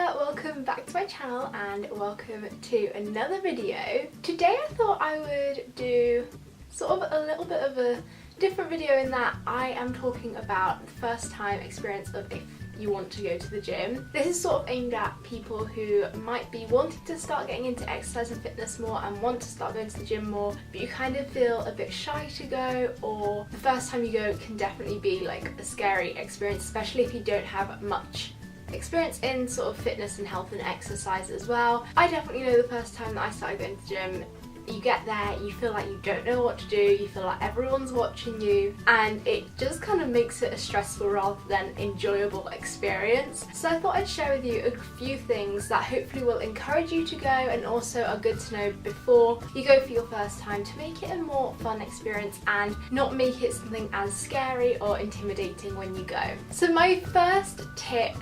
Hiya, welcome back to my channel and welcome to another video. Today I thought I would do sort of a little bit of a different video in that I am talking about the first time experience of if you want to go to the gym. This is sort of aimed at people who might be wanting to start getting into exercise and fitness more and want to start going to the gym more, but you kind of feel a bit shy to go, or the first time you go can definitely be like a scary experience, especially if you don't have much experience in sort of fitness and health and exercise as well. I definitely know the first time that I started going to the gym, you get there, you feel like you don't know what to do, you feel like everyone's watching you, and it just kind of makes it a stressful rather than enjoyable experience. So I thought I'd share with you a few things that hopefully will encourage you to go and also are good to know before you go for your first time to make it a more fun experience and not make it something as scary or intimidating when you go. So my first tip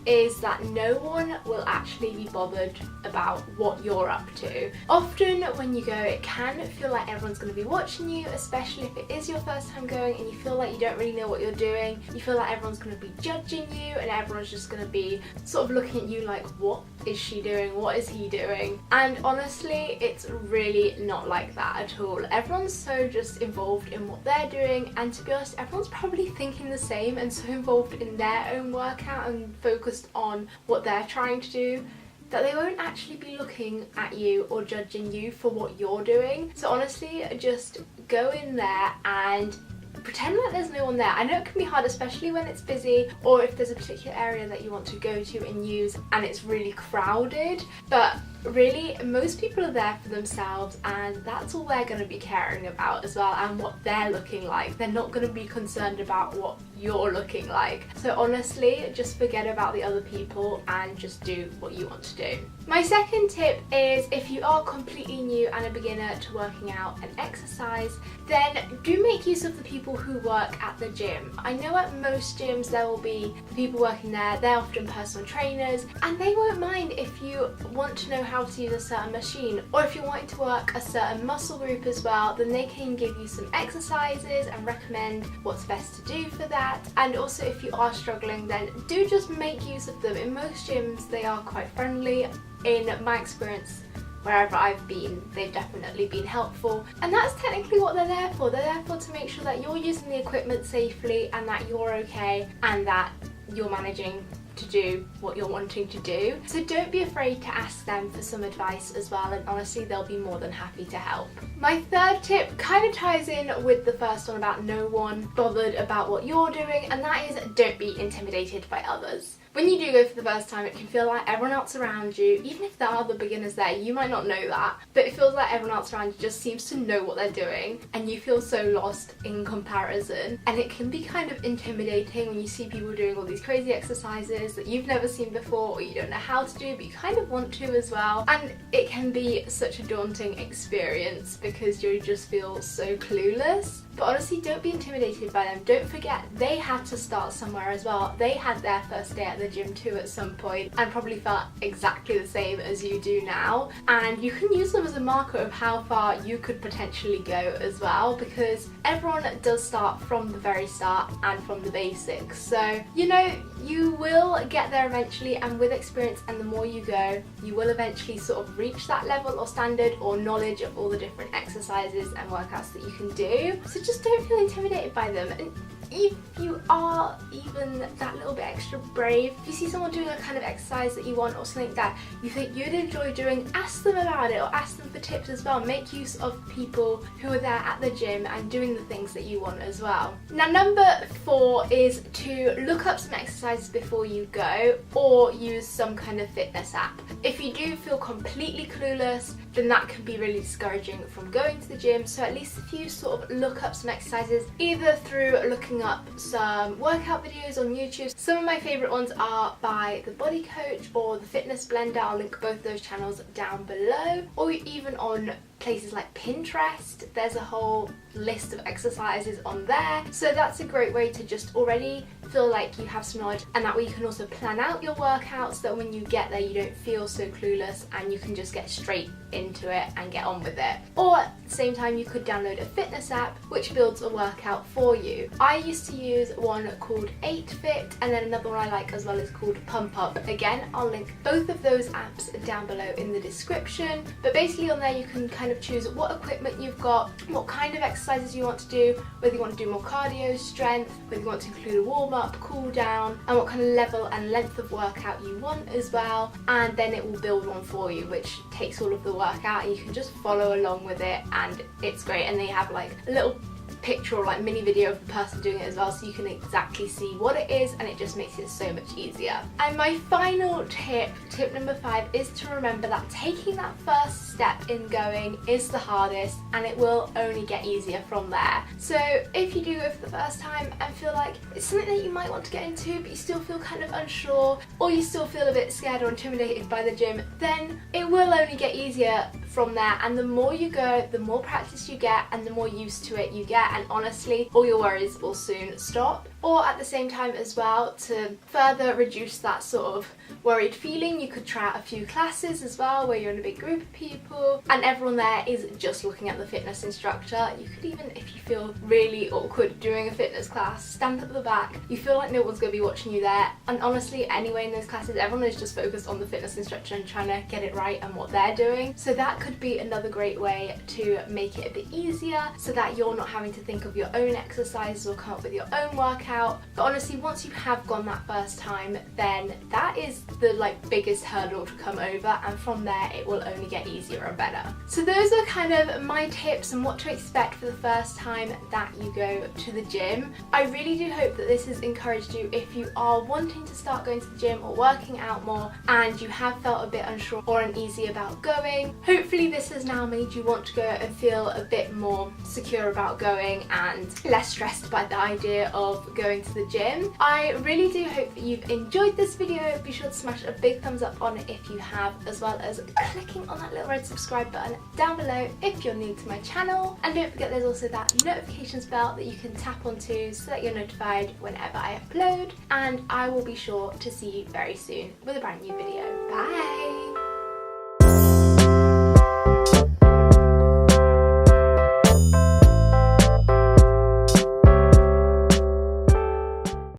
is that no one will actually be bothered about what you're up to. Often when you go, it can feel like everyone's going to be watching you, especially if it is your first time going and you feel like you don't really know what you're doing. You feel like everyone's going to be judging you and everyone's just going to be sort of looking at you like, what is she doing? What is he doing? And honestly, it's really not like that at all. Everyone's so just involved in what they're doing, and to be honest, everyone's probably thinking the same and so involved in their own workout and focused on what they're trying to do that they won't actually be looking at you or judging you for what you're doing. So honestly, just go in there and pretend like there's no one there. I know it can be hard, especially when it's busy or if there's a particular area that you want to go to and use and it's really crowded, but really most people are there for themselves and that's all they're going to be caring about as well, and what they're looking like. They're not going to be concerned about what you're looking like. So honestly, just forget about the other people and just do what you want to do. My second tip is if you are completely new and a beginner to working out and exercise, then do make use of the people who work at the gym. I know at most gyms there will be the people working there, they're often personal trainers, and they won't mind if you want to know how to use a certain machine, or if you're wanting to work a certain muscle group as well, then they can give you some exercises and recommend what's best to do for that. And also if you are struggling, then do just make use of them. In most gyms they are quite friendly. In my experience, wherever I've been, they've definitely been helpful, and that's technically what they're there for. They're there for to make sure that you're using the equipment safely and that you're okay and that you're managing to do what you're wanting to do. So don't be afraid to ask them for some advice as well, and honestly they'll be more than happy to help. My third tip kind of ties in with the first one about no one bothered about what you're doing, and that is don't be intimidated by others. When you do go for the first time, it can feel like everyone else around you, even if there are other beginners there, you might not know that, but it feels like everyone else around you just seems to know what they're doing and you feel so lost in comparison. And it can be kind of intimidating when you see people doing all these crazy exercises that you've never seen before or you don't know how to do, but you kind of want to as well. And it can be such a daunting experience because you just feel so clueless. But honestly, don't be intimidated by them. Don't forget, they had to start somewhere as well. They had their first day at the gym too at some point and probably felt exactly the same as you do now. And you can use them as a marker of how far you could potentially go as well, because everyone does start from the very start and from the basics. So, you know, you will get there eventually, and with experience and the more you go, you will eventually sort of reach that level or standard or knowledge of all the different exercises and workouts that you can do. So just don't feel intimidated by them. And if you are even that little bit extra brave, if you see someone doing a kind of exercise that you want or something that you think you'd enjoy doing, ask them about it or ask them for tips as well. Make use of people who are there at the gym and doing the things that you want as well. Now, number 4 is to look up some exercises before you go or use some kind of fitness app. If you do feel completely clueless, then that can be really discouraging from going to the gym. So at least if you sort of look up some exercises, either through looking up some workout videos on YouTube. Some of my favourite ones are by the Body Coach or the Fitness Blender. I'll link both those channels down below, or even on places like Pinterest. There's a whole list of exercises on there, so that's a great way to just already feel like you have some knowledge, and that way you can also plan out your workouts so that when you get there you don't feel so clueless and you can just get straight into it and get on with it. Or at the same time you could download a fitness app which builds a workout for you. I used to use one called 8Fit, and then another one I like as well is called Pump Up. Again, I'll link both of those apps down below in the description, but basically on there you can kind of choose what equipment you've got, what kind of exercises you want to do, whether you want to do more cardio, strength, whether you want to include a warm-up, cool down, and what kind of level and length of workout you want as well, and then it will build one for you which takes all of the workout and you can just follow along with it, and it's great. And they have like a little picture or like mini video of the person doing it as well, so you can exactly see what it is, and it just makes it so much easier. And my final tip number 5, is to remember that taking that first step in going is the hardest, and it will only get easier from there. So if you do go for the first time and feel like it's something that you might want to get into but you still feel kind of unsure, or you still feel a bit scared or intimidated by the gym, then it will only get easier from there, and the more you go, the more practice you get and the more used to it you get, and honestly all your worries will soon stop. Or at the same time as well, to further reduce that sort of worried feeling, you could try out a few classes as well where you're in a big group of people and everyone there is just looking at the fitness instructor. You could even, if you feel really awkward doing a fitness class, stand up at the back. You feel like no one's going to be watching you there, and honestly anyway in those classes everyone is just focused on the fitness instructor and trying to get it right and what they're doing. So that could be another great way to make it a bit easier so that you're not having to think of your own exercises or come up with your own workout. But honestly, once you have gone that first time, then that is the biggest hurdle to come over, and from there it will only get easier and better. So those are kind of my tips on what to expect for the first time that you go to the gym. I really do hope that this has encouraged you if you are wanting to start going to the gym or working out more and you have felt a bit unsure or uneasy about going. Hopefully this has now made you want to go and feel a bit more secure about going and less stressed by the idea of going to the gym. I really do hope that you've enjoyed this video. Be sure to smash a big thumbs up on it if you have, as well as clicking on that little red subscribe button down below if you're new to my channel. And don't forget there's also that notifications bell that you can tap onto so that you're notified whenever I upload, and I will be sure to see you very soon with a brand new video. Bye!